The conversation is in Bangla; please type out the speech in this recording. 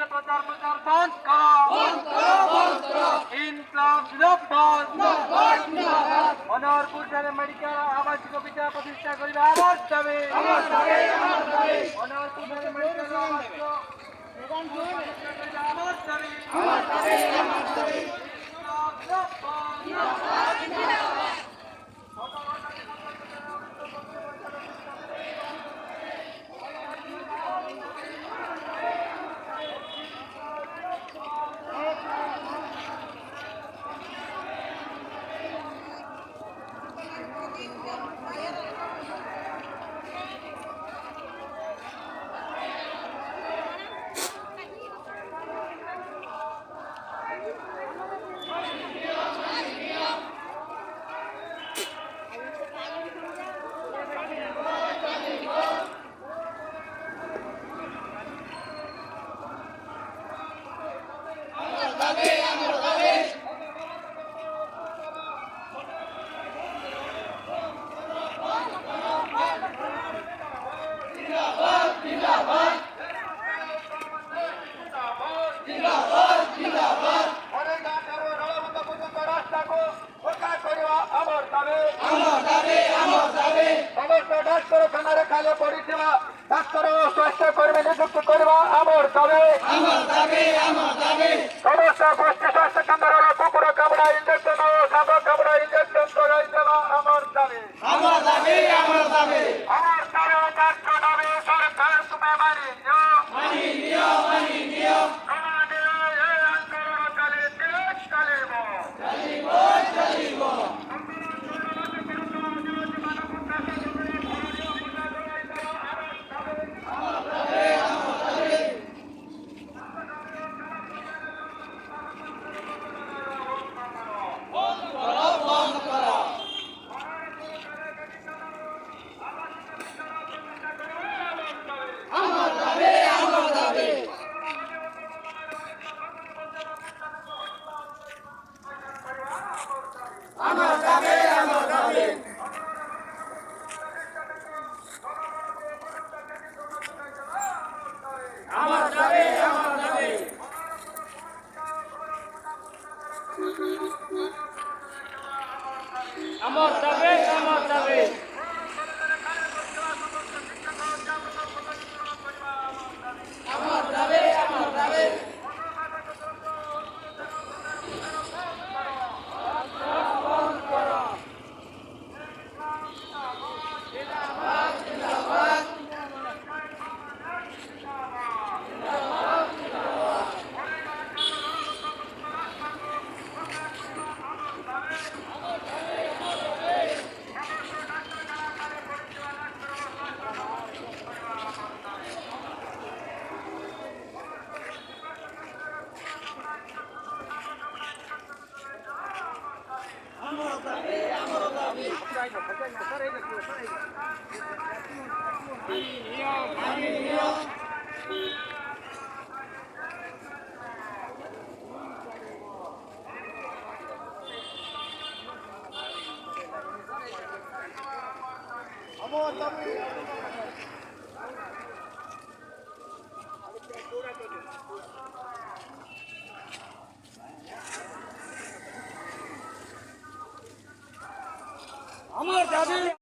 प्रचार प्रचार बंद करो इनकलाब जिंदाबाद मनोहरपुर जिले मेडिकल आवासिक विद्या प्रतिष्ठा करिबा आमर दाबी मनोहरपुर जिले मेडिकल आवासिक आमर दाबी ডাক্তারখানার খালে পরিষেবা ডাক্তার ও স্বাস্থ্যকর্মী নিযুক্ত করা আমার দাবি সমস্ত গোষ্ঠী স্বাস্থ্য কেন্দ্র কুকুর কামড়া ইঞ্জেকশন ও সাপ কামড়া ইঞ্জেকশন করাই দেওয়া আমার দাবি সরকার তুমি মানি নিও আন্দোলন চালিব আমার দাবি আমার দাবি